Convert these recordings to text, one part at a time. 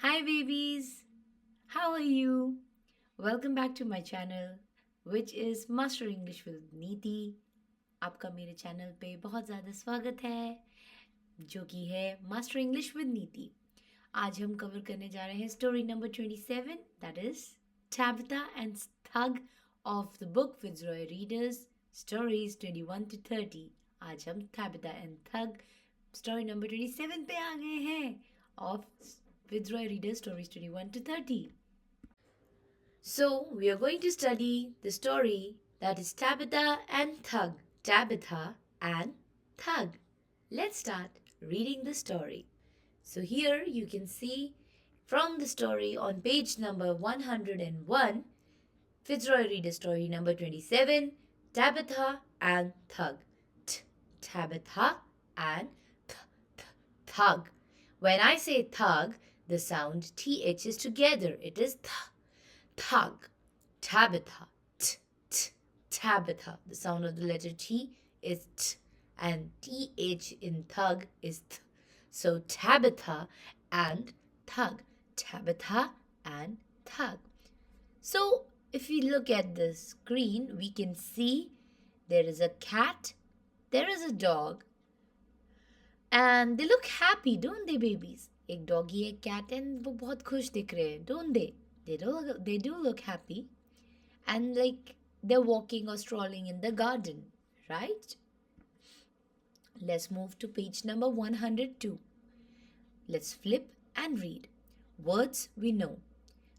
Hi babies, how are you? Welcome back to my channel which is Master English with नीति। आपका मेरे channel पे बहुत ज़्यादा स्वागत है जो कि है मास्टर इंग्लिश विद नीति। आज हम कवर करने जा रहे हैं story number 27 that is Tabitha and Thug of the book Fitzroy Readers Stories 21 to 30। आज हम Tabitha and Thug story number 27 पे आ गए हैं of Fitzroy Readers Stories 21 to 30। So, we are going to study the story that is Tabitha and Thug. Tabitha and Thug. Let's start reading the story. So, here you can see from the story on page number 101, Fitzroy Reader Story number 27, Tabitha and Thug. Tabitha and Thug. When I say thug, the sound th is together. It is thug. Tabitha. Tabitha. The sound of the letter T is t, and th in thug is th. So Tabitha and Thug. Tabitha and Thug. So if we look at the screen, we can see there is a cat, there is a dog, and they look happy, don't they, babies? एक doggy एक cat and वो बहुत खुश दिख रहे हैं, don't they? They do look happy, and like they're walking or strolling in the garden, right? Let's move to page number 102. Let's flip and read words we know.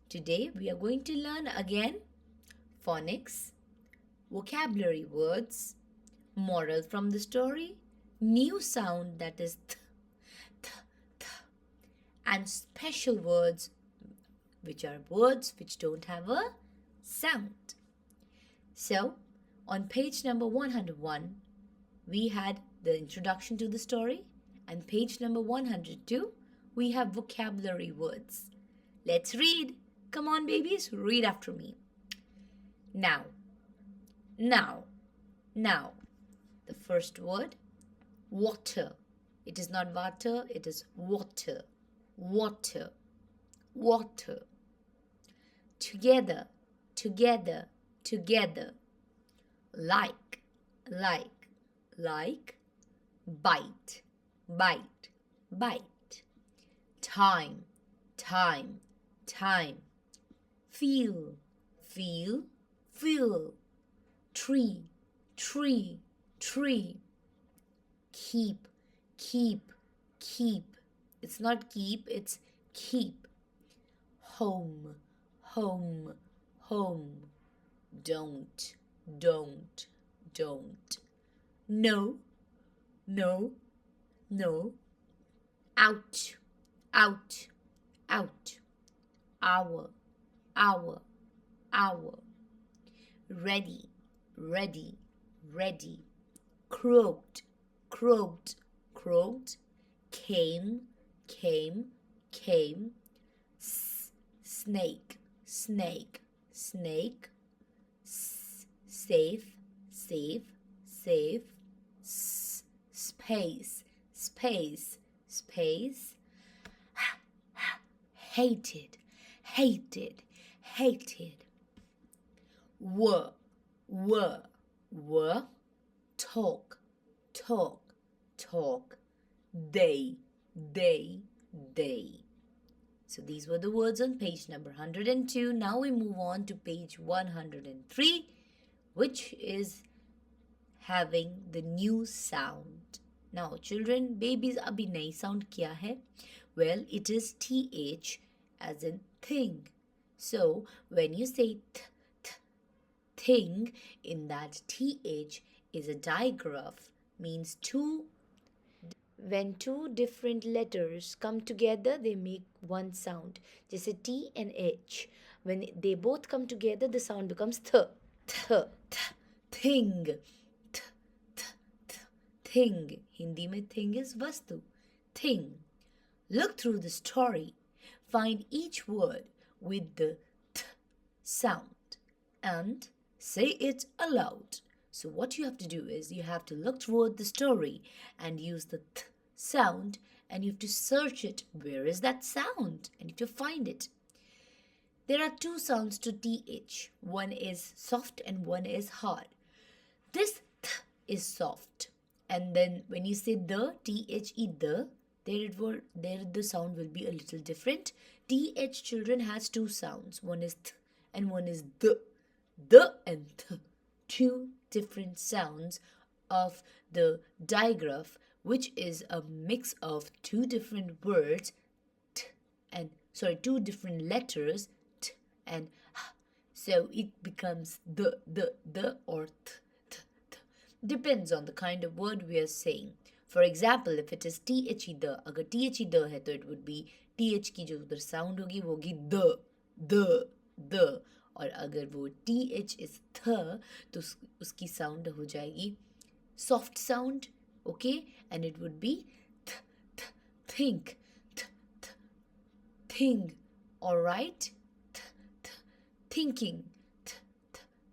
Today we are going to learn again phonics, vocabulary words, moral from the story, new sound that is th, and special words which are words which don't have a sound. So, on page number 101, we had the introduction to the story, and page number 102, we have vocabulary words. Let's read. Come on, babies, read after me. Now, now, now. The first word, water. It is not water, it is water. Water, water. Together, together, together. Like, like, like. Bite, bite, bite. Time, time, time. Feel, feel, feel. Tree, tree, tree. Keep, keep, keep. It's not keep, it's keep. Home, home, home. Don't, don't, don't. No, no, no. Out, out, out. Hour, hour, hour. Ready, ready, ready. Croaked, croaked, croaked. Came, came, came. Snake, snake, snake. Safe, safe, safe. Space, space, space. Hated, hated, hated. Were, talk, talk, talk. They. So these were the words on page number 102. Now we move on to page 103, which is having the new sound. Now children, babies, abhi nayi sound kya hai? Well, it is th as in thing. So when you say thing, in that th is a digraph, means when two different letters come together, they make one sound. Jaise T and H. When they both come together, the sound becomes th, thing. Thing. Hindi mein thing is vastu. Thing. Look through the story. Find each word with the th sound and say it aloud. So what you have to do is you have to look toward the story and use the th sound and you have to search it. Where is that sound? And you have to find it. There are two sounds to th. One is soft and one is hard. This th is soft. And then when you say the, the, there the sound will be a little different. Th, children, has two sounds. One is th and one is the. The and th. Two different sounds of the digraph, which is a mix of two different words, two different letters, t and h. So it becomes the, or th. Depends on the kind of word we are saying. For example, if it is the, अगर the है तो it would be th की जो उधर sound होगी वो होगी the. और अगर वो th is th तो उसकी sound हो जाएगी soft sound, okay, and it would be think, thing, all right, thinking,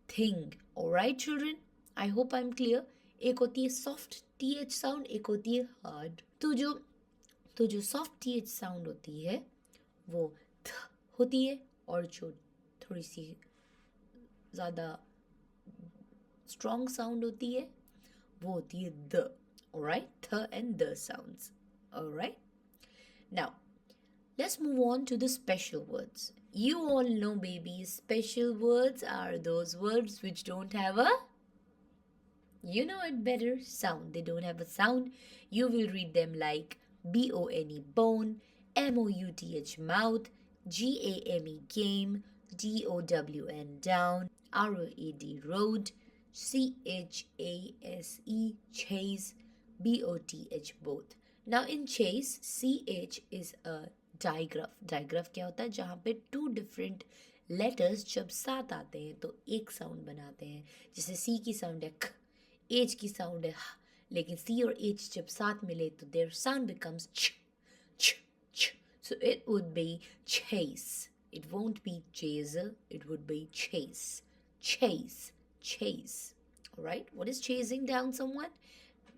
thing, all right, children. I hope I'm clear. एक होती है soft th sound, एक होती है hard. तो जो soft th sound होती है वो th होती है, और जो थोड़ी सी ज़्यादा strong sound होती है वो होती है the. Alright, th and the sounds. Alright. Now, let's move on to the special words. You all know, babies, special words are those words which don't have a, you know it better, sound. They don't have a sound. You will read them like bone, bone, mouth, mouth, game, game, down, down, road, road, chase, chase, both, both. Now in chase, ch is a digraph. Digraph क्या होता है? जहाँ पे two different letters जब साथ आते हैं तो एक sound बनाते हैं. जैसे C की sound है ख, H की sound है ह, लेकिन C और H जब साथ मिले तो their sound becomes ch, ch, ch. So it would be chase. It won't be chaser. It would be chase. Chase. Chase. Alright? What is chasing down someone?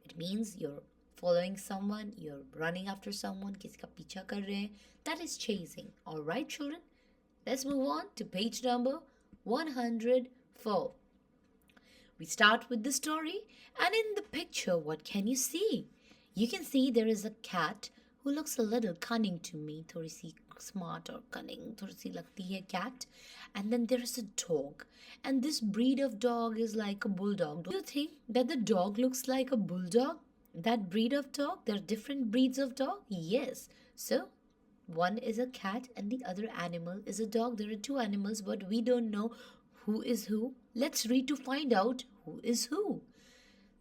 It means you're following someone, you're running after someone, किसी का पीछा कर रहे हैं. That is chasing. Alright, children? Let's move on to page number 104. We start with the story, and in the picture, what can you see? You can see there is a cat who looks a little cunning to me. थोड़ी सी smart or cunning, थोड़ी सी लगती है cat. And then there is a dog. And this breed of dog is like a bulldog. Do you think that the dog looks like a bulldog? That breed of dog? There are different breeds of dog? Yes. So, one is a cat and the other animal is a dog. There are two animals, but we don't know who is who. Let's read to find out who is who.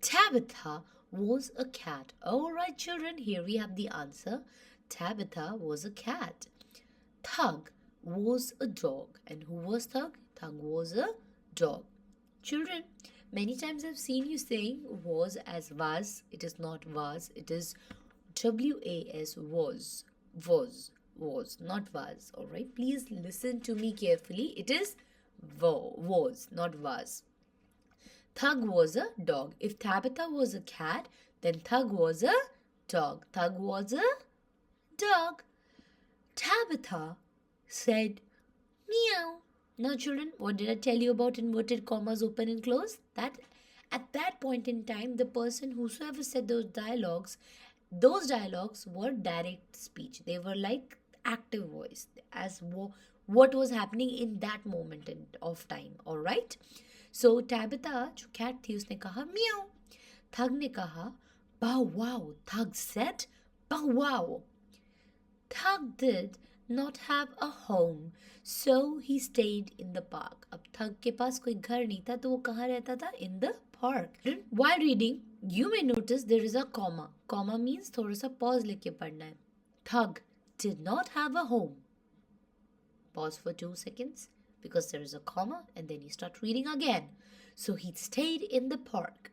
Tabitha was a cat. All right, children, here we have the answer. Tabitha was a cat. Thug was a dog. And who was Thug? Thug was a dog. Children, many times I've seen you saying was as was. It is not was. It is was, was, not was. All right, please listen to me carefully. It is was, not was. Thug was a dog. If Tabitha was a cat, then Thug was a dog. Thug was a dog. Tabitha said, meow. Now, children, what did I tell you about inverted commas, open and close? That at that point in time, the person whosoever said those dialogues were direct speech. They were like active voice, as what was happening in that moment of time. All right. So Tabitha, जो cat थी, उसने कहा meow. Thug ने कहा bow wow. Thug said bow wow. Thug did not have a home, so he stayed in the park. अब Thug के पास कोई घर नहीं था, तो वो कहाँ रहता था? In the park. While reading, you may notice there is a comma. Comma means थोड़ा सा pause लेके पढ़ना है. Thug did not have a home. Pause for 2 seconds because there is a comma, and then you start reading again. So he stayed in the park.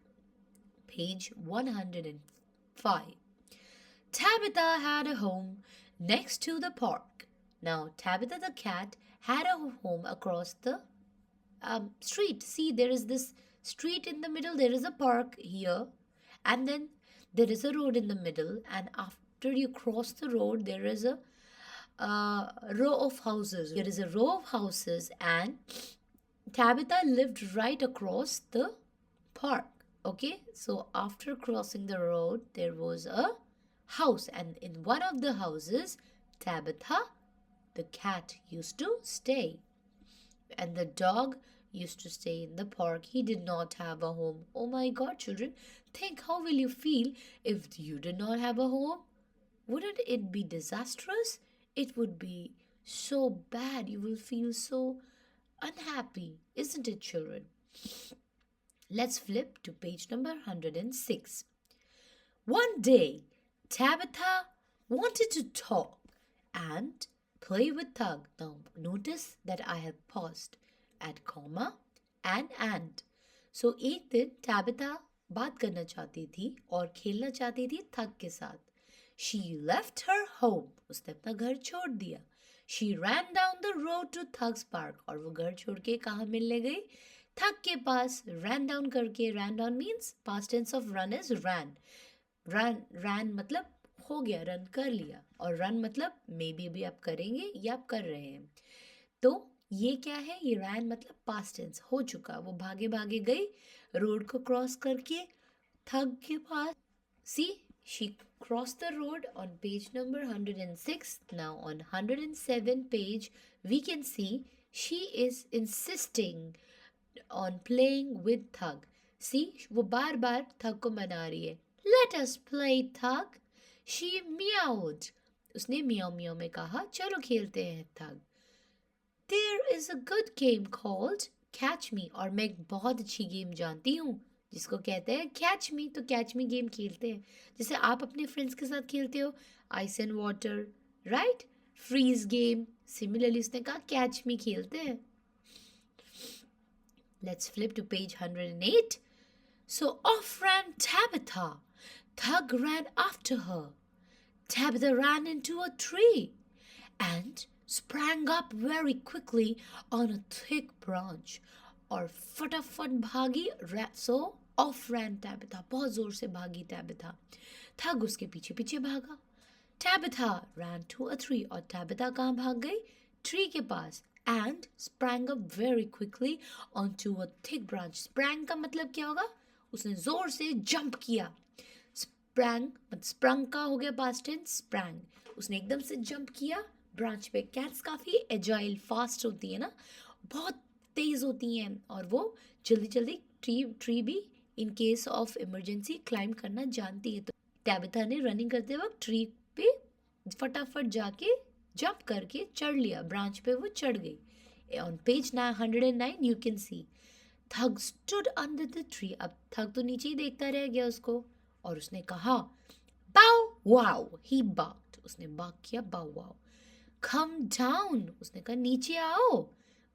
Page 105. Tabitha had a home next to the park. Now, Tabitha the cat had a home across the street. See, there is this street in the middle. There is a park here. And then there is a road in the middle. And after you cross the road, there is a row of houses. There is a row of houses, and Tabitha lived right across the park. Okay, so after crossing the road, there was a house, and in one of the houses, Tabitha, the cat, used to stay, and the dog used to stay in the park. He did not have a home. Oh my god, children, think how will you feel if you did not have a home? Wouldn't it be disastrous? It would be so bad. You will feel so unhappy, isn't it, children? Let's flip to page number 106. One day, Tabitha wanted to talk and play with Thug. Now, notice that I have paused at comma and. So, एक दिन Tabitha बात करना चाहती थी और खेलना चाहती थी थग के साथ. She left her home. उसने अपना घर छोड़ दिया. She ran down the road to Thug's park. और वो घर छोड़ के कहाँ मिलने गई? थग के पास. Ran down करके. Ran down means past tense of run is ran. ran मतलब हो गया, रन कर लिया. और रन मतलब मे बी अभी आप करेंगे या आप कर रहे हैं. तो ये क्या है? ये रैन मतलब पास्ट टेंस, हो चुका. वो भागे भागे गई रोड को क्रॉस करके थग के पास. See, she cross the road on page number 106. Now on 107 page we can see she is insisting on playing with Thug. See, वो बार बार थग को मना रही है. Let us play Thug. She meowed. उसने मियाओ मियाओ में कहा, चलो खेलते हैं थग. There is a good game called Catch Me. और मैं एक बहुत अच्छी गेम जानती हूँ जिसको कहते हैं Catch Me. तो Catch Me गेम खेलते हैं जैसे आप अपने फ्रेंड्स के साथ खेलते हो, ice and water, right? Freeze game. Similarly उसने कहा Catch Me खेलते हैं. Let's flip to page 108. So off ran Tabitha. Thug ran after her. Tabitha ran into a tree and sprang up very quickly on a thick branch. और फटाफट भागी. So off ran Tabitha. बहुत जोर से भागी Tabitha. थग उसके पीछे पीछे भागा. Tabitha ran to a tree. और Tabitha कहाँ भाग गई? ट्री के पास. And sprang up very quickly onto a thick branch. Sprang का मतलब क्या होगा? उसने जोर से जंप किया. sprang का हो गया past tense sprang. उसने एकदम से जंप किया ब्रांच पे. कैट्स काफ़ी एजाइल, फास्ट होती है ना, बहुत तेज़ होती हैं और वो जल्दी जल्दी ट्री भी in case of emergency climb करना जानती है. तो टैबिथा ने रनिंग करते वक्त ट्री पे फटाफट जाके जंप करके चढ़ लिया. ब्रांच पे वो चढ़ गई. On page 109 you can see tug stood under the tree. अब थग तो नीचे ही देखता रह गया उसको और उसने कहा बाउ वाओ. ही बार्क्ड. उसने बार्क किया बाउ वाओ. Come down. उसने कहा नीचे आओ.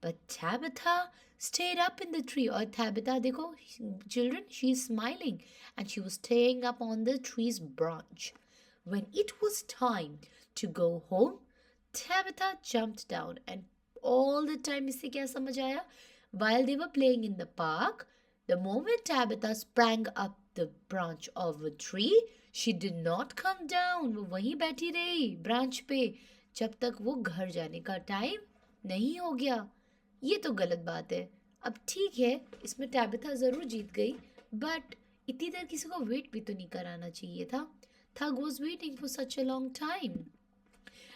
But Tabitha stayed up in the tree. और Tabitha देखो children, she is smiling and she was staying up on the tree's branch. When it was time to go home, Tabitha jumped down. And all the time इससे क्या समझ आया? While they were playing in the park, the moment Tabitha sprang up the branch of a tree, she did not come down. वो वहीं बैठी रही branch पे जब तक वो घर जाने का टाइम नहीं हो गया. ये तो गलत बात है. अब ठीक है, इसमें टैबिथा ज़रूर जीत गई, बट इतनी देर किसी को वेट भी तो नहीं कराना चाहिए था. Thug was waiting for such a long time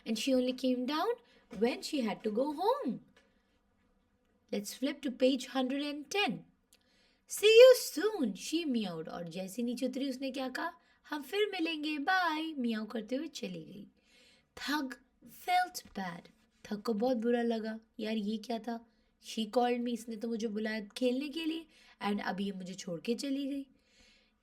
and she only came down when she had to go home. Let's flip to page 110. See you soon, she meowed. और जैसे नीचे उतरी उसने क्या कहा? हम फिर मिलेंगे, बाय. मियाओ करते हुए चली गई. थग felt bad. थग को बहुत बुरा लगा. यार ये क्या था? She called me. इसने तो मुझे बुलाया खेलने के लिए एंड अब ये मुझे छोड़ के चली गई.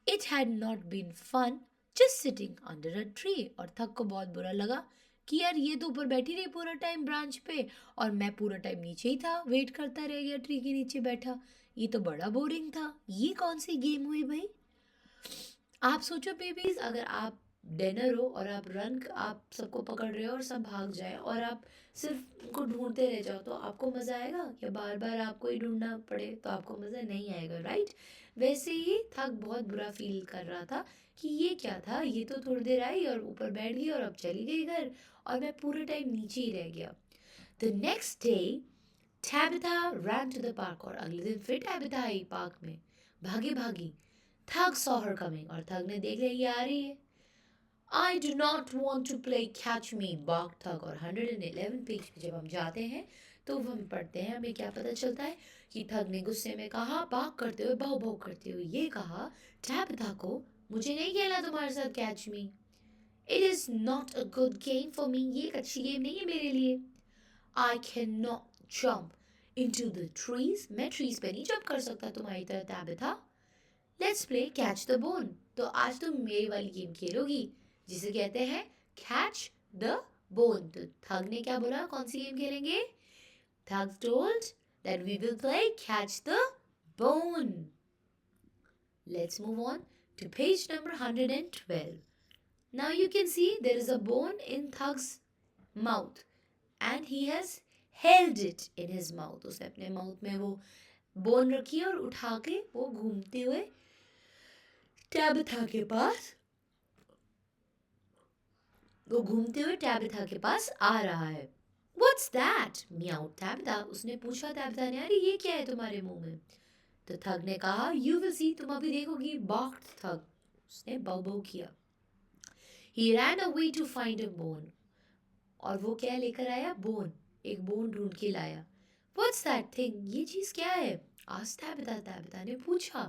It had not been fun just sitting under a tree. और थग को बहुत बुरा लगा कि यार ये तो ऊपर बैठी रही पूरा टाइम ब्रांच पे और मैं पूरा टाइम नीचे ही था, वेट करता रह गया ट्री के नीचे बैठा. ये तो बड़ा बोरिंग था. ये कौन सी गेम हुई भाई? आप सोचो बेबीज, अगर आप डिनर हो और आप सबको पकड़ रहे हो और सब भाग जाए और आप सिर्फ उनको ढूंढते रह जाओ, तो आपको मजा आएगा? या बार बार आपको ही ढूंढना पड़े तो आपको मजा नहीं आएगा, राइट? वैसे ही थक बहुत बुरा फील कर रहा था कि ये क्या था, ये तो थोड़ी देर आई और ऊपर बैठ गई और अब चली गई घर, और मैं पूरे टाइम नीचे ही रह गया। The next day Tabitha ran to the park, और अगले दिन फिर टैबिथा आई पार्क में भागी भागी। थग saw her coming, और थग ने देख लिया ये आ रही है। I do not want to play catch me, barked थग। और 111 पेज पे जब हम जाते हैं तो हम पढ़ते हैं, हमें क्या पता चलता है कि थग ने गुस्से में कहा, बाक करते हुए, भाव भाव करते हुए ये कहा टैबिथा को, मुझे नहीं खेलना तुम्हारे साथ catch me. It is not a good game for me, ये एक अच्छी गेम नहीं है मेरे लिए। I can not jump into the trees, मैं ट्रीज पे नहीं जंप कर सकता तुम्हारी तरह Tabitha. Let's play catch the bone, तो आज तुम मेरी वाली गेम खेलोगी जिसे कहते हैं कैच द बोन। तो थग ने क्या बोला, कौन सी गेम खेलेंगे? Thug told that we will play catch the bone. Let's move on to page number 112. Now you can see there is a bone in Thug's mouth and he has held it in his mouth. उसने अपने mouth में वो bone रखी और उठा के वो घूमते हुए टैबिथा के पास आ रहा है। What's that? म्याऊ टैबिथा, उसने पूछा टैबिथा ने, अरे ये क्या है तुम्हारे मुंह में? तो थग ने कहा, You will see, तुम अभी देखोगी, barked थग, उसने बाउ बाउ किया। He ran away to find a bone, और वो क्या लेकर आया? बोन, एक बोन ढूंढ के लाया। What's that thing? ये चीज क्या है? asked टैबिथा, टैबिथा ने पूछा।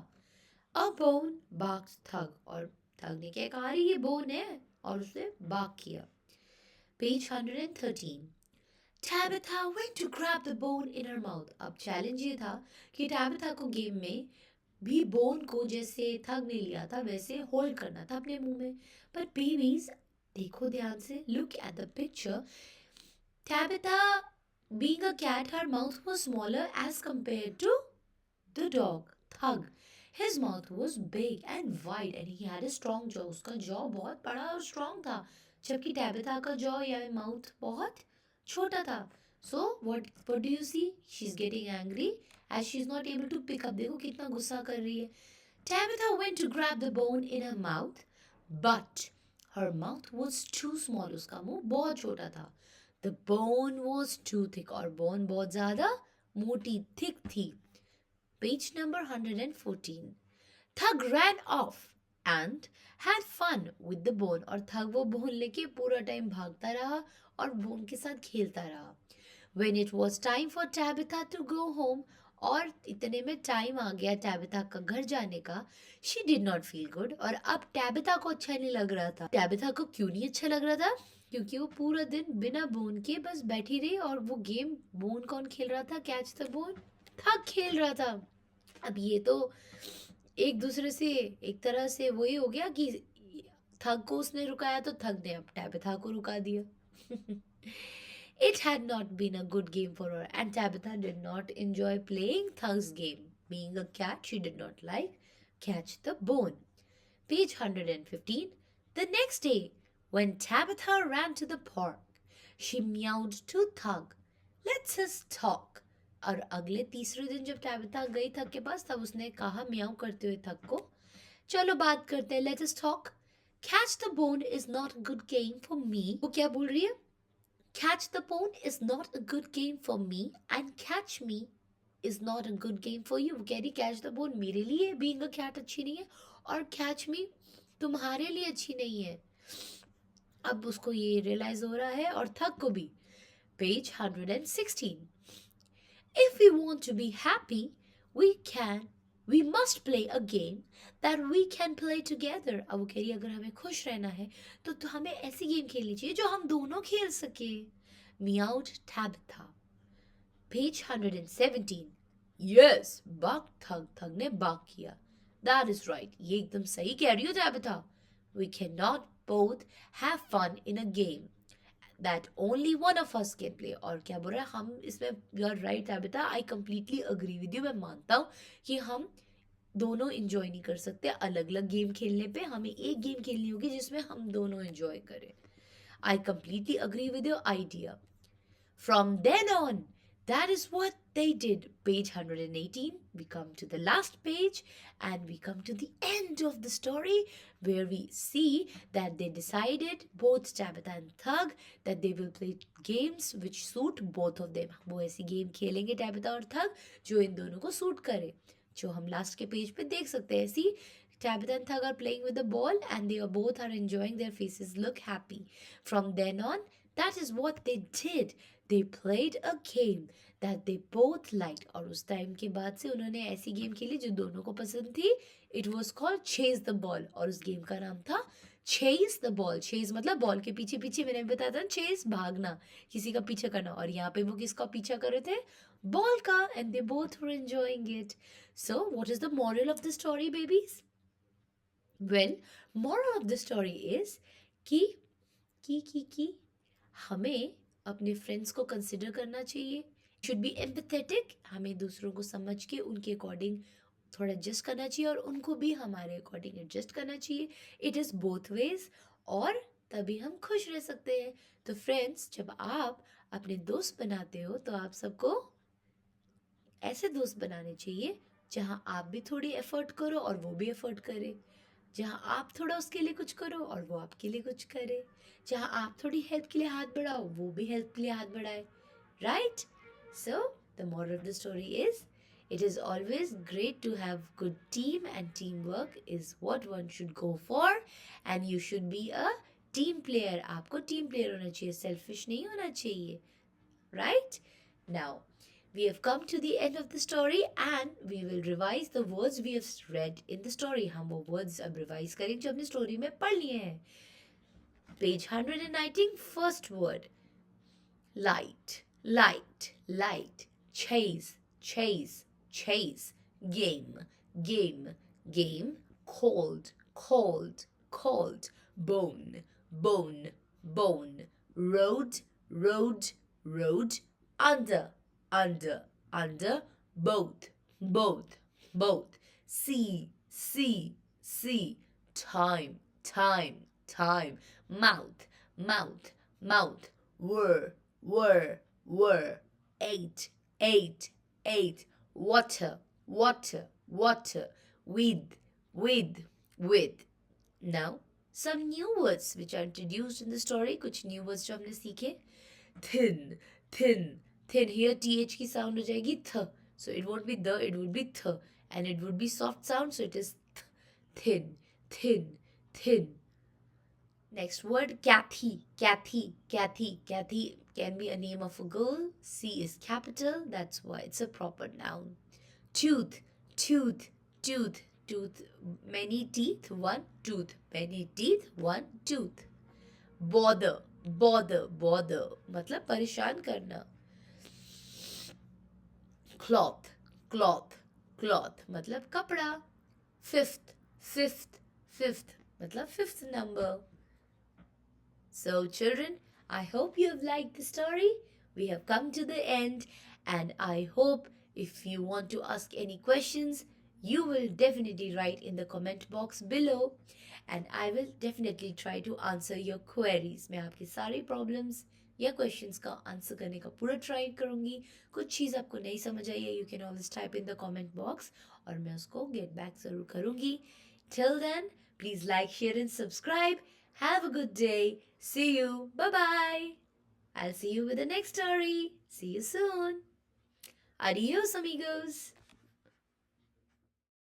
A bone, barked थग, और थग ने क्या कहा, ये बोन है, और उसने बाक किया। Page 113. Tabitha went to grab the bone in her mouth. अब चैलेंज ये था कि टैबिथा को गेम में भी बोन को जैसे थग ने लिया था वैसे होल्ड करना था अपने मुंह में। But babies, देखो ध्यान से, look at the picture. Tabitha, being a cat, her mouth was smaller as compared to the dog, Thug. His mouth was big and wide and he had a strong jaw. उसका jaw बहुत बड़ा और strong था, जबकि Tabitha का jaw या mouth बहुत छोटा था। So what do you see? She's getting angry as she's not able to pick up. देखो कितना गुस्सा कर रही है। Tabitha went to grab the bone in her mouth, but her mouth was too small. उसका मुंह बहुत छोटा था। The bone was too thick, और bone बहुत ज़्यादा मोटी thick थी। Page number 114. Thug ran off and had fun with the bone, और थग वो बोन लेके पूरा टाइम भागता रहा और बोन के साथ खेलता रहा। When it was time for Tabitha to go home, और इतने में टाइम आ गया टैबिथा का घर जाने का, she did not feel good, और अब टैबिथा को अच्छा नहीं लग रहा था। टैबिथा को क्यों नहीं अच्छा लग रहा था? क्योंकि वो पूरा दिन बिना बोन के बस बैठी रही, और वो गेम बोन कौन खेल रहा था? कैच द बोन थग खेल रहा था। अब ये तो एक दूसरे से एक तरह से वही हो गया कि थग को उसने रुकाया तो थग ने अब टैबिथा को रुका दिया। It had not been a good game for her, and Tabitha did not enjoy playing Thug's game. Being a cat, she did not like Catch the Bone. Page 115. The next day, when Tabitha ran to the park, she meowed to Thug. Let's us talk. और अगले तीसरे दिन जब Tabitha गई थक के पास, तब उसने कहा म्याऊ करते हुए थक को, चलो बात करते हैं, let us talk. Catch the bone is not a good game for me. वो क्या बोल रही है? Catch the bone is not a good game for me and catch me is not a good game for you. कह रही catch the bone मेरे लिए being a cat अच्छी नहीं है, और कैच मी तुम्हारे लिए अच्छी नहीं है। अब उसको ये रियलाइज हो रहा है, और थक को भी। Page 116. If we want to be happy, we must play a game that we can play together. अब वो कह रही अगर हमें खुश रहना है तो हमें ऐसी गेम खेलनी चाहिए जो हम दोनों खेल सके। Meowed Tabitha. Page 117. Yes, barked Thug. थग ने बाक किया। That is right. ये एकदम सही कह रही हो Tabitha. We cannot both have fun in a game that only one of us can play. और क्या बोल रहा है? हम इसमें, you are right Tabitha, I completely agree with you. मैं मानता हूँ कि हम दोनों इंजॉय नहीं कर सकते अलग अलग गेम खेलने पे, हमें एक गेम खेलनी होगी जिसमें हम दोनों इंजॉय करें. I completely agree with your idea. From then on, that is what they did. Page 118, we come to the last page and we come to the end of the story where we see that they decided, both Tabitha and Thug, that they will play games which suit both of them. वो ऐसी game खेलेंगे Tabitha और Thug जो इन दोनों को suit करे, जो हम लास्ट के पेज पे देख सकते हैं. See, Tabitha and Thug are playing with the ball and they are both are enjoying, their faces look happy. From then on, that is what they did. They played a game that they both liked. और उस time के बाद से उन्होंने ऐसी game खेली जो दोनों को पसंद थी. It was called Chase the Ball और उस गेम का नाम था Chase the Ball. Chase मतलब बॉल के पीछे पीछे, मैंने बताया था Chase भागना, किसी का पीछा करना. और यहाँ पे वो किसका पीछा कर रहे थे? बॉल का. And they both were enjoying it. So what is the moral of the story, babies? Well, moral of the story is कि हमें अपने फ्रेंड्स को कंसिडर करना चाहिए. शुड बी एम्पथेटिक, हमें दूसरों को समझ के उनके अकॉर्डिंग थोड़ा एडजस्ट करना चाहिए और उनको भी हमारे अकॉर्डिंग एडजस्ट करना चाहिए. इट इज़ बोथ वेज, और तभी हम खुश रह सकते हैं. तो फ्रेंड्स, जब आप अपने दोस्त बनाते हो तो आप सबको ऐसे दोस्त बनाने चाहिए जहाँ आप भी थोड़ी एफर्ट करो और वो भी एफर्ट करे, जहाँ आप थोड़ा उसके लिए कुछ करो और वो आपके लिए कुछ करे, जहाँ आप थोड़ी हेल्प के लिए हाथ बढ़ाओ वो भी हेल्प के लिए हाथ बढ़ाए. Right? So the moral of the story is, it is always great to have good team and teamwork is what one should go for, and you should be a team player. आपको team player होना चाहिए, selfish नहीं होना चाहिए. Right? Now, we have come to the end of the story and we will revise the words we have read in the story. हम वो words अब revise करेंगे जो हमने story में पढ़ लिए हैं. Page 119, first word. Light, light, light. Chase, chase, chase. Game, game, game. Cold, cold, cold. Bone, bone, bone. Road, road, road. Under, under, under. Both, both, both. See, see, see. Time, time, time. Mouth, mouth, mouth. Were, were. Eight, eight, eight. Water, water, water. With. Now, some new words which are introduced in the story. कुछ new words जो हमने सीखे. Thin, thin, thin. Here th की sound हो जाएगी th. So it won't be the, it would be th. And it would be soft sound, so it is th. Thin, thin, thin. Next word, Kathy, Kathy, Kathy. Kathy can be a name of a girl. C is capital, that's why it's a proper noun. Tooth, tooth, tooth, tooth. Many teeth, one tooth. Many teeth, one tooth. Bother, bother, bother. मतलब परेशान करना. Cloth, cloth, cloth. मतलब कपड़ा. Fifth, fifth, fifth. मतलब fifth number. So, children, I hope you have liked the story. We have come to the end, and I hope if you want to ask any questions, you will definitely write in the comment box below, and I will definitely try to answer your queries. मैं आपके सारे problems या questions का answer करने का पूरा try करूँगी. कुछ चीज़ आपको नहीं समझ आई है, you can always type in the comment box और मैं उसको get back ज़रूर करूँगी. Till then, please like, share and subscribe. Have a good day. See you. Bye-bye. I'll see you with the next story. See you soon. Adios, amigos.